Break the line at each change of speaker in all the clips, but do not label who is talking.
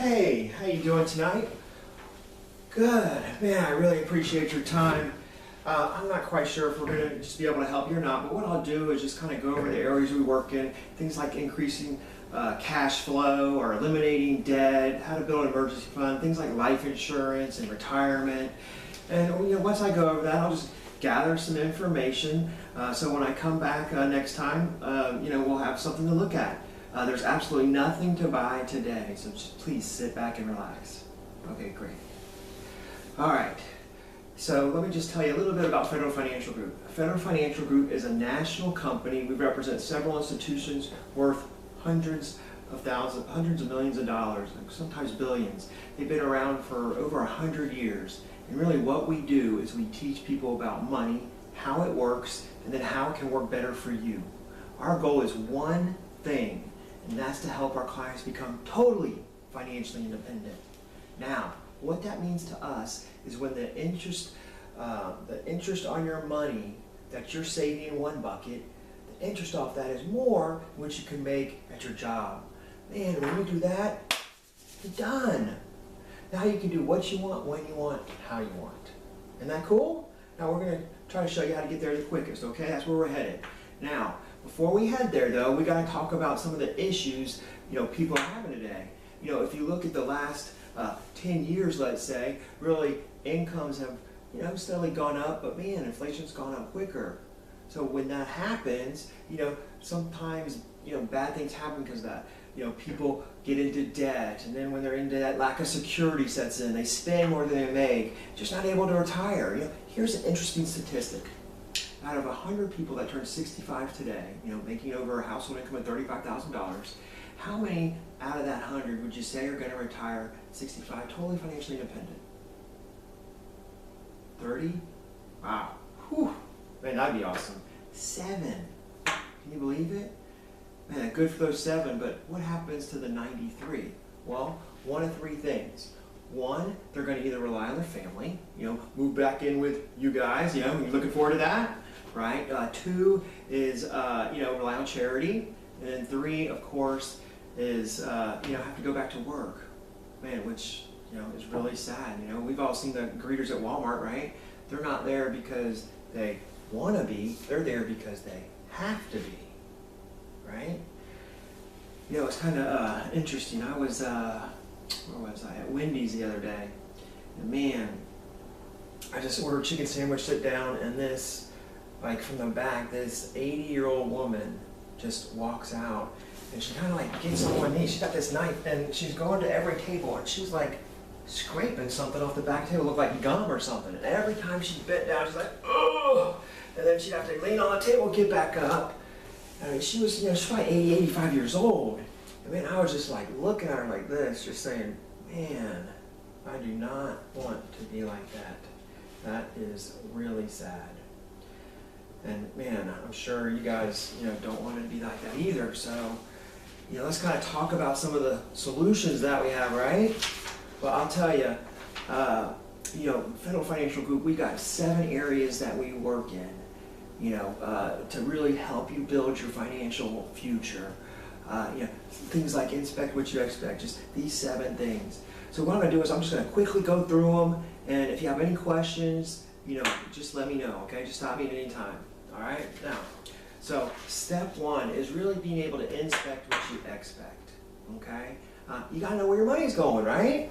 Hey, how you doing tonight? Good. Man, I really appreciate your time. I'm not quite sure if we're going to just be able to help you or not, but what I'll do is just kind of go over the areas we work in, things like increasing cash flow or eliminating debt, how to build an emergency fund, things like life insurance and retirement. And once I go over that, I'll just gather some information so when I come back next time, we'll have something to look at. There's absolutely nothing to buy today, so just please sit back and relax. Okay, great. All right, so let me just tell you a little bit about Federal Financial Group. Federal Financial Group is a national company. We represent several institutions worth hundreds of millions of dollars, sometimes billions. They've been around for over 100 years. And really what we do is we teach people about money, how it works, and then how it can work better for you. Our goal is one thing, and that's to help our clients become totally financially independent. Now, what that means to us is when the interest on your money that you're saving in one bucket, the interest off that is more than what you can make at your job. Man, when you do that, you're done. Now you can do what you want, when you want, how you want. Isn't that cool? Now we're going to try to show you how to get there the quickest, okay? That's where we're headed. Now, before we head there though, we got to talk about some of the issues, people are having today. If you look at the last 10 years, let's say, really incomes have, steadily gone up, but man, inflation's gone up quicker. So when that happens, sometimes, bad things happen because of that. People get into debt, and then when they're into that, lack of security sets in. They spend more than they make, just not able to retire. Here's an interesting statistic. Out of 100 people that turn 65 today, making over a household income of $35,000, how many out of that 100 would you say are going to retire at 65 totally financially independent? 30? Wow. Whew. Man, that'd be awesome. 7. Can you believe it? Man, good for those 7, but what happens to the 93? Well, one of 3 things. One, they're going to either rely on their family, move back in with you guys, you're looking forward to that, right? 2 is, rely on charity. And then 3, of course, is, have to go back to work. Man, which, is really sad. We've all seen the greeters at Walmart, right? They're not there because they want to be, they're there because they have to be. Right? It's kind of interesting. I was, where was I? At Wendy's the other day. And man, I just ordered a chicken sandwich, sit down, and this, from the back, this 80-year-old woman just walks out. And she kind of gets on one knee. She's got this knife, and she's going to every table, and she's scraping something off the back table, looked like gum or something. And every time she bent down, she's like, oh! And then she'd have to lean on the table, get back up. I mean, she was, she's probably 80, 85 years old. And man, I was just looking at her like this, just saying, man, I do not want to be like that. That is really sad. And man, I'm sure you guys, don't want to be like that either. So, let's kind of talk about some of the solutions that we have, right? Well, I'll tell you, Federal Financial Group, we got 7 areas that we work in. To really help you build your financial future. Things like inspect what you expect, just these 7 things. So what I'm going to do is I'm just going to quickly go through them, and if you have any questions, just let me know, okay? Just stop me at any time, all right? Now, so step 1 is really being able to inspect what you expect, okay? You gotta know where your money's going, right?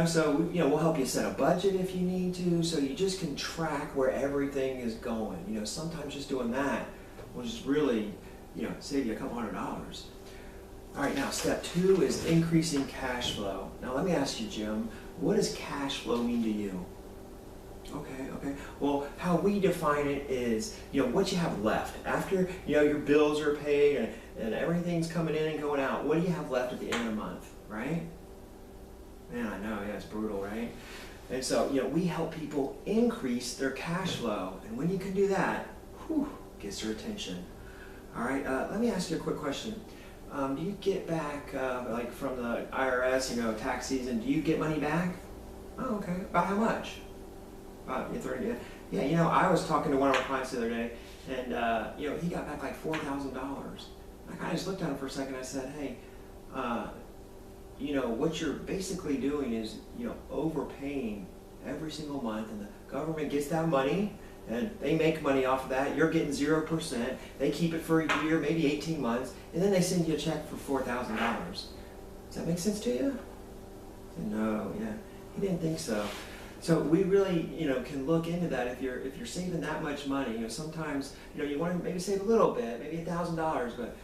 So we'll help you set a budget if you need to, so you just can track where everything is going. Sometimes just doing that will just really, save you a couple $100. All right, now step 2 is increasing cash flow. Now let me ask you, Jim, what does cash flow mean to you? Okay. Well, how we define it is, what you have left after, your bills are paid and everything's coming in and going out. What do you have left at the end of the month, right? Man, I know, yeah, it's brutal, right? And so, we help people increase their cash flow. And when you can do that, gets their attention. All right, let me ask you a quick question. Do you get back, from the IRS, tax season, do you get money back? Oh, okay. About how much? Yeah, I was talking to one of our clients the other day, and he got back $4,000. I kind of just looked at him for a second. I said, hey, what you're basically doing is, overpaying every single month, and the government gets that money, and they make money off of that. You're getting 0%. They keep it for a year, maybe 18 months, and then they send you a check for $4,000. Does that make sense to you? No, yeah, he didn't think so. So we really, can look into that. If you're saving that much money, sometimes, you want to maybe save a little bit, maybe $1,000, but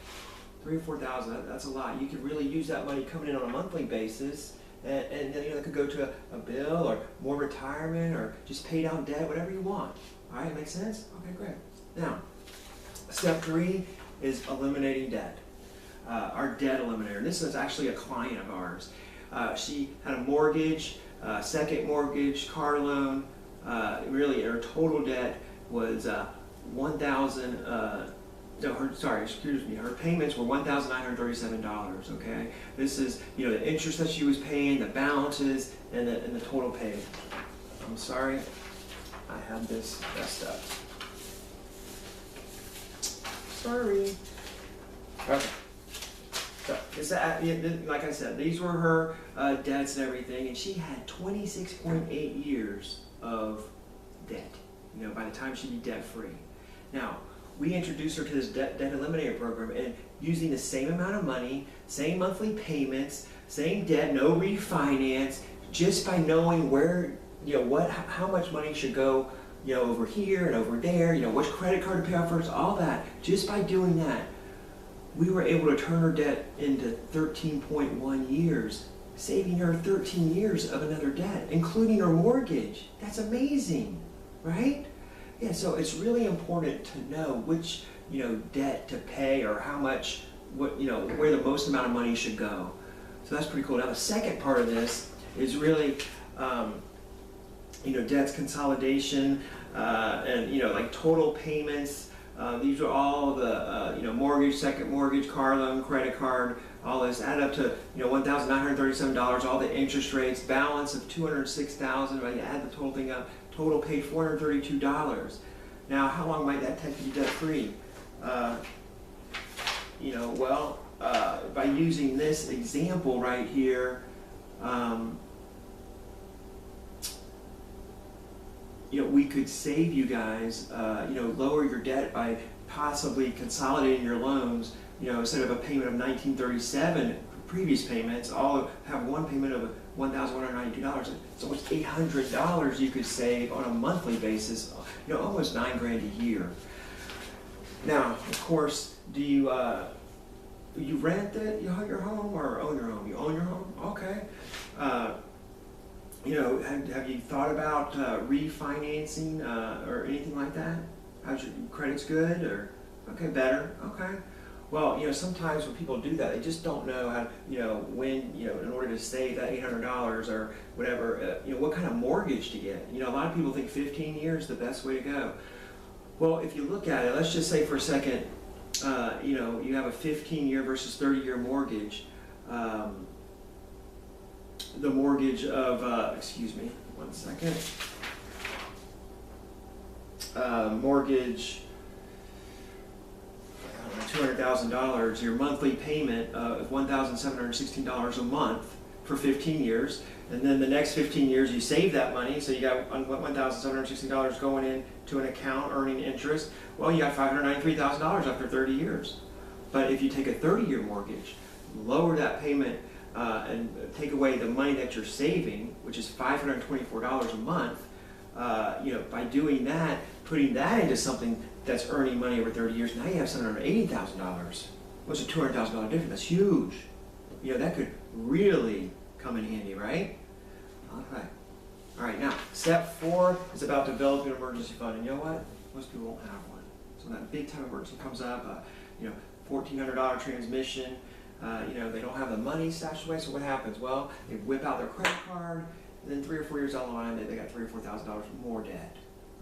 $3,000 or $4,000, that's a lot. You could really use that money coming in on a monthly basis, and then it could go to a bill or more retirement or just pay down debt, whatever you want. All right, make sense? Okay, great. Now, step 3 is eliminating debt. Our debt eliminator. This is actually a client of ours. She had a mortgage, second mortgage, car loan. Really, her total debt was her payments were $1,937. Okay, this is the interest that she was paying, the balances, and the total paid. I'm sorry, I had this messed up. Sorry. Okay. So, like I said, these were her debts and everything, and she had 26.8 years of debt, by the time she'd be debt-free. Now, we introduced her to this debt eliminator program, and using the same amount of money, same monthly payments, same debt, no refinance, just by knowing where, how much money should go, over here and over there, which credit card to pay off first, all that. Just by doing that, we were able to turn her debt into 13.1 years, saving her 13 years of another debt, including her mortgage. That's amazing, right? Yeah, so it's really important to know which, debt to pay, or how much, where the most amount of money should go. So that's pretty cool. Now the second part of this is really, debts consolidation, and, like total payments. These are all the, mortgage, second mortgage, car loan, credit card, all this add up to, $1,937, all the interest rates, balance of $206,000. If you add the total thing up, total paid $432. Now, how long might that take to be debt-free? By using this example right here, we could save you guys, lower your debt by possibly consolidating your loans, instead of a payment of $1,937 previous payments, all have one payment of $1,192. It's almost $800 you could save on a monthly basis, almost $9,000 a year. Now, of course, do you rent your home or own your home? You own your home? Okay. Have you thought about refinancing or anything like that? How's your credit's good, or okay, better? Okay. Well, sometimes when people do that, they just don't know how, when, in order to save that $800 or whatever, what kind of mortgage to get. A lot of people think 15 years is the best way to go. Well, if you look at it, let's just say for a second, you have a 15-year versus 30-year mortgage. The mortgage of, excuse me, one second. Mortgage, $200,000, your monthly payment of $1,716 a month for 15 years. And then the next 15 years you save that money, so you got $1,716 going into an account earning interest. Well, you got $593,000 after 30 years. But if you take a 30-year mortgage, lower that payment, and take away the money that you're saving, which is $524 a month, by doing that, putting that into something that's earning money over 30 years, now you have $780,000. What's a $200,000 difference? That's huge. That could really come in handy, right? Okay. All right, now, step 4 is about developing an emergency fund. And you know what? Most people won't have one. So when that big time emergency comes up, $1,400 transmission, they don't have the money stashed away, so what happens? Well, they whip out their credit card, and then 3 or 4 years down the line, they got $3,000 or $4,000 more debt.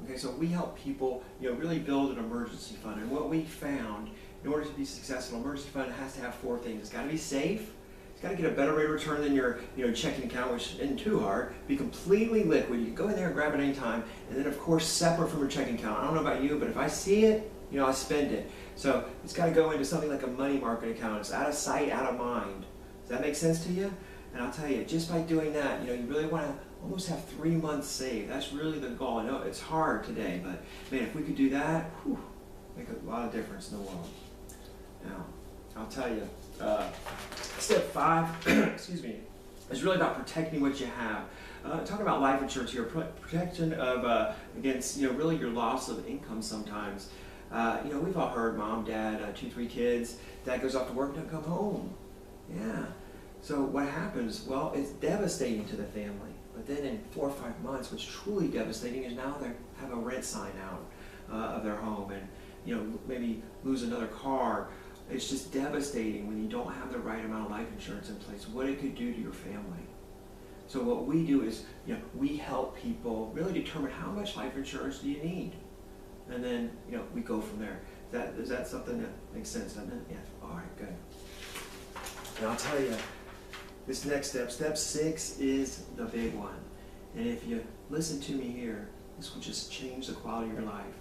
Okay, so we help people, really build an emergency fund. And what we found, in order to be successful, an emergency fund has to have 4 things. It's got to be safe. It's got to get a better rate of return than your, checking account, which isn't too hard. Be completely liquid. You can go in there and grab it any time. And then, of course, separate from your checking account. I don't know about you, but if I see it, I spend it. So it's got to go into something like a money market account. It's out of sight, out of mind. Does that make sense to you? And I'll tell you, just by doing that, you really want to almost have 3 months saved. That's really the goal. I know it's hard today, but man, if we could do that, whew, make a lot of difference in the world. Now, I'll tell you, step 5, excuse me, is really about protecting what you have. Talking about life insurance here, protection of against really your loss of income sometimes. We've all heard mom, dad, 2, 3 kids, dad goes off to work, doesn't come home. Yeah. So what happens? Well, it's devastating to the family. But then in 4 or 5 months, what's truly devastating is now they have a rent sign out of their home, and maybe lose another car. It's just devastating when you don't have the right amount of life insurance in place, what it could do to your family. So what we do is, we help people really determine how much life insurance do you need. And then, we go from there. Is that something that makes sense, doesn't it? Yeah, all right, good. And I'll tell you, this next step, step 6, is the big one. And if you listen to me here, this will just change the quality of your life.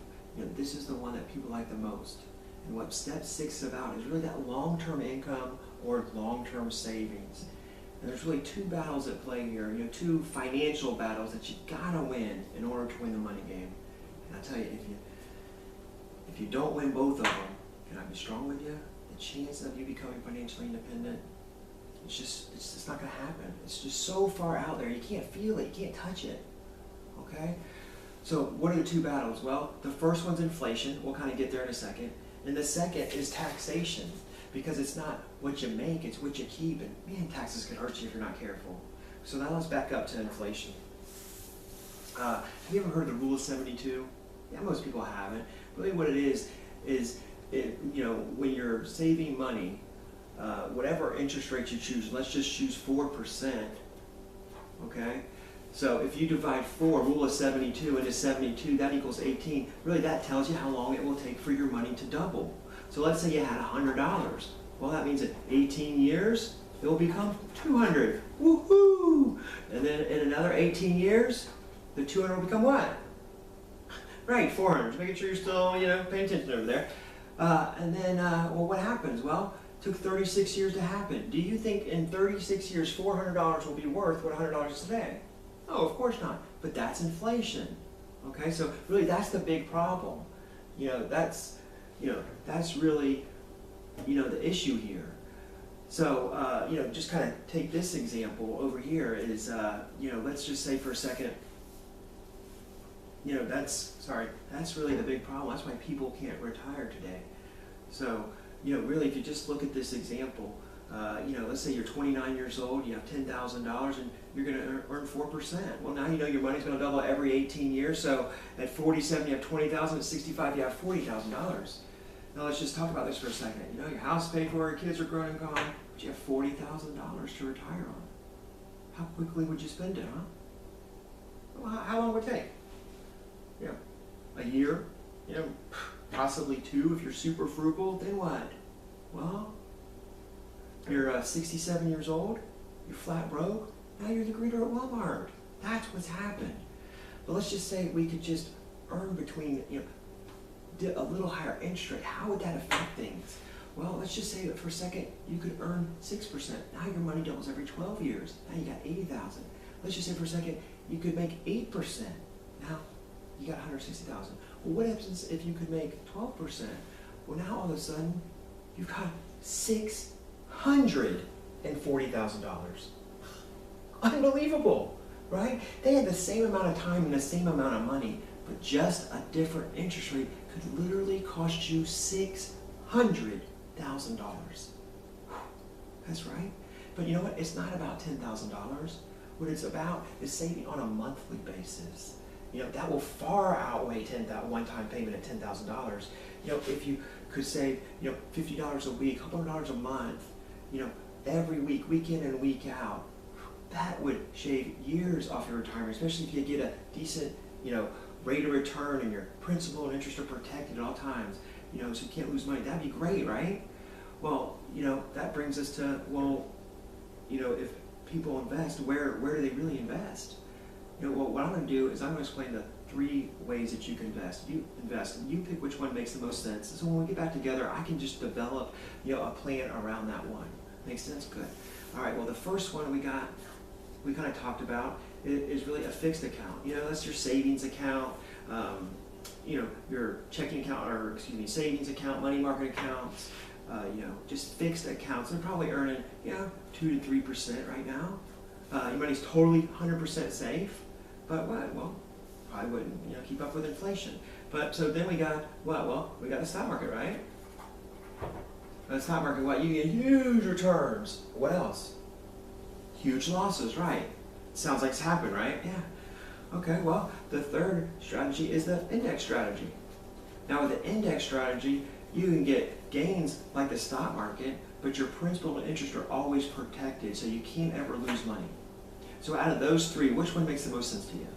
This is the one that people like the most. And what step 6 is about is really that long-term income or long-term savings. And there's really 2 battles at play here, 2 financial battles that you gotta win in order to win the money game. And I'll tell you, if you don't win both of them, can I be strong with you? The chance of you becoming financially independent, it's just not gonna happen. It's just so far out there. You can't feel it, you can't touch it. Okay? So what are the 2 battles? Well, the first one's inflation. We'll kind of get there in a second. And the second is taxation, because it's not what you make, it's what you keep. And man, taxes can hurt you if you're not careful. So now let's back up to inflation. Have you ever heard of the rule of 72? Yeah, most people haven't. Really what it is when you're saving money, whatever interest rate you choose, let's just choose 4%. Okay? So if you divide 4, rule of 72, into 72, that equals 18. Really, that tells you how long it will take for your money to double. So let's say you had $100. Well, that means in 18 years, it will become 200. Woohoo! And then in another 18 years, the 200 will become what? Right, 400. Just making sure you're still, paying attention over there. And then, well, what happens? Well, it took 36 years to happen. Do you think in 36 years, $400 will be worth what $100 is today? No, of course not. But that's inflation. Okay, so really that's the big problem. That's really, the issue here. So, just kind of take this example over here is, let's just say for a second, that's really the big problem. That's why people can't retire today. So, really, if you just look at this example, let's say you're 29 years old, you have $10,000, and you're going to earn 4%. Well, now your money's going to double every 18 years. So at 47, you have $20,000. At 65, you have $40,000. Now let's just talk about this for a second. Your house paid for, your kids are grown and gone, but you have $40,000 to retire on. How quickly would you spend it, huh? Well, how long would it take? A year? Possibly 2 if you're super frugal. Then what? Well, you're 67 years old, you're flat broke, now you're the greeter at Walmart. That's what's happened. But let's just say we could just earn between, a little higher interest rate. How would that affect things? Well, let's just say that for a second you could earn 6%. Now your money doubles every 12 years. Now you got $80,000. Let's just say for a second you could make 8%. Now you got $160,000. Well, what happens if you could make 12%? Well, now all of a sudden you've got $640,000. Unbelievable, right? They had the same amount of time and the same amount of money, but just a different interest rate could literally cost you $600,000. That's right. But you know what? It's not about $10,000. What it's about is saving on a monthly basis. That will far outweigh one-time payment at $10,000. If you could save, $50 a week, $100 a month, every week, week in and week out, that would shave years off your retirement, especially if you get a decent, rate of return and your principal and interest are protected at all times, so you can't lose money. That'd be great, right? Well, that brings us to, if people invest, where do they really invest? What I'm going to do is I'm going to explain the 3 ways that you can invest. You invest, and you pick which one makes the most sense. So when we get back together, I can just develop, a plan around that one. Makes sense? Good. All right, well, the first one we kind of talked about is really a fixed account. That's your savings account, your checking account, or excuse me, savings account, money market accounts, just fixed accounts. They're probably earning, 2 to 3% right now. Your money's totally 100% safe, but what? Well, probably wouldn't, keep up with inflation. But so then we got what? Well, we got the stock market, right? The stock market, what? You get huge returns. What else? Huge losses, right? Sounds like it's happened, right? Yeah. Okay, well, the third strategy is the index strategy. Now with the index strategy, you can get gains like the stock market, but your principal and interest are always protected, so you can't ever lose money. So out of those three, which one makes the most sense to you?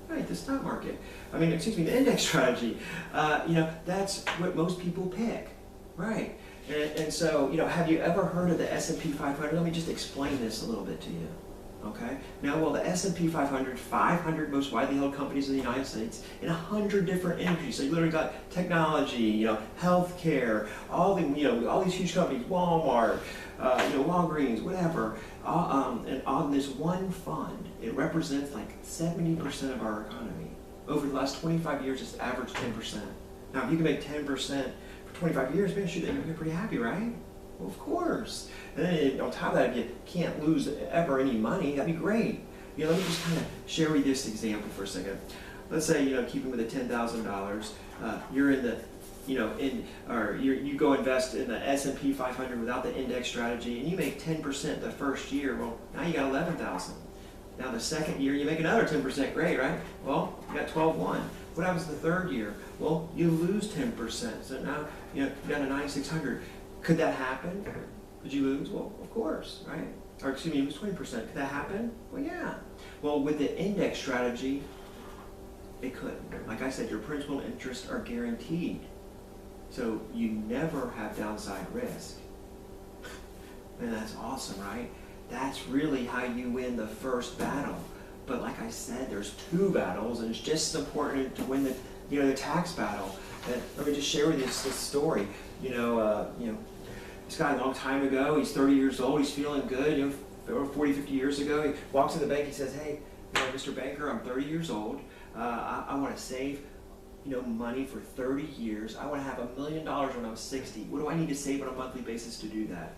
Right, the stock market. The index strategy. That's what most people pick. Right. And so, have you ever heard of the S&P 500? Let me just explain this a little bit to you. Okay. Now, well, the S&P 500, 500 most widely held companies in the United States in 100 different industries. So you literally got technology, healthcare, all these huge companies, Walmart, Walgreens, whatever. And on this one fund, it represents like 70% of our economy. Over the last 25 years, it's averaged 10%. Now, if you can make 10% for 25 years, man, shoot, you're pretty happy, right? Well, of course. And then on top of that, if you can't lose ever any money, that'd be great. Let me just kind of share with you this example for a second. Let's say, keeping with the $10,000, you're in the, you go invest in the S&P 500 without the index strategy, and you make 10% the first year. Well, now you got 11,000. Now the second year, you make another 10%. Great, right? Well, you got 12,100. What happens the third year? Well, you lose 10%. So now, you got a 9,600. Could that happen? Could you lose? Well, of course, right? Or excuse me, you lose 20%. Could that happen? Well, yeah. Well, with the index strategy, it could. Like I said, your principal and interest are guaranteed. So you never have downside risk. And that's awesome, right? That's really how you win the first battle. But like I said, there's two battles, and it's just as important to win the tax battle. And let me just share with you this story. This guy a long time ago, he's 30 years old, he's feeling good, 40, 50 years ago, he walks in the bank, he says, hey, Mr. Banker, I'm 30 years old, I want to save, money for 30 years, I want to have $1 million when I'm 60, what do I need to save on a monthly basis to do that?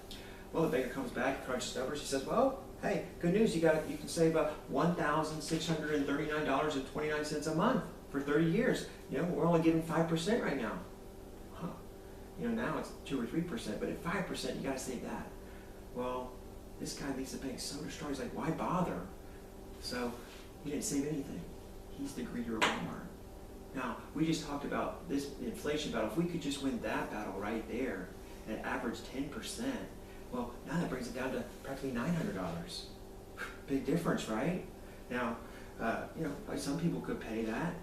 Well, the banker comes back, crunches numbers, he says, well, hey, good news, you can save $1,639.29 a month for 30 years, we're only giving 5% right now. Now it's 2 or 3%, but at 5%, you got to save that. Well, this guy leaves the bank so distraught. He's like, why bother? So he didn't save anything. He's the greeter of Walmart. Now, we just talked about this inflation battle. If we could just win that battle right there and average 10%, well, now that brings it down to practically $900. Big difference, right? Now, some people could pay that,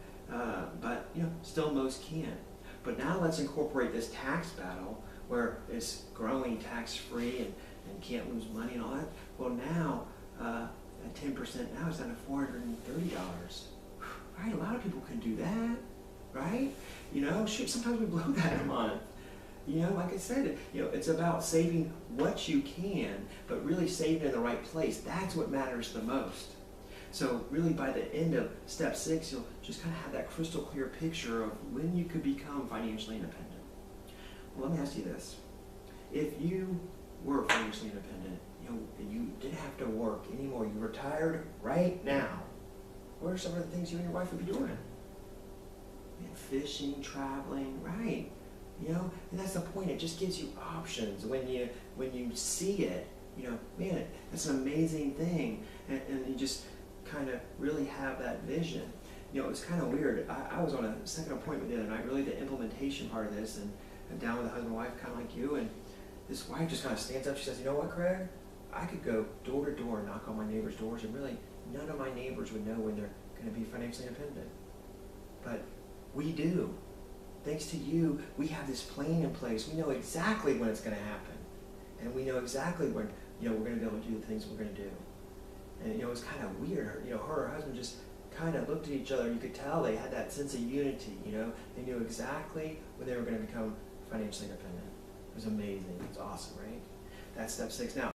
but still most can't. But now let's incorporate this tax battle where it's growing tax-free and can't lose money and all that. Well, now, at 10%, now it's down to $430. Right? A lot of people can do that, right? Shoot, sometimes we blow that a month. Like I said, it's about saving what you can, but really saving in the right place. That's what matters the most. So really by the end of step 6, you'll just kind of have that crystal clear picture of when you could become financially independent. Well, let me ask you this. If you were financially independent, and you didn't have to work anymore, you retired right now, what are some of the things you and your wife would be doing? Fishing, traveling, right? And that's the point. It just gives you options. When you see it, man, that's an amazing thing. And you just kind of really have that vision. It's kind of weird. I was on a second appointment the other night, really the implementation part of this, and I'm down with a husband and wife, kind of like you, and this wife just kind of stands up. She says, you know what, Craig? I could go door to door and knock on my neighbors' doors, and really none of my neighbors would know when they're going to be financially independent. But we do. Thanks to you, we have this plan in place. We know exactly when it's going to happen. And we know exactly when, we're going to be able to do the things we're going to do. And, it was kind of weird. Her and her husband just kind of looked at each other. You could tell they had that sense of unity, They knew exactly when they were going to become financially independent. It was amazing. It's awesome, right? That's step 6 now.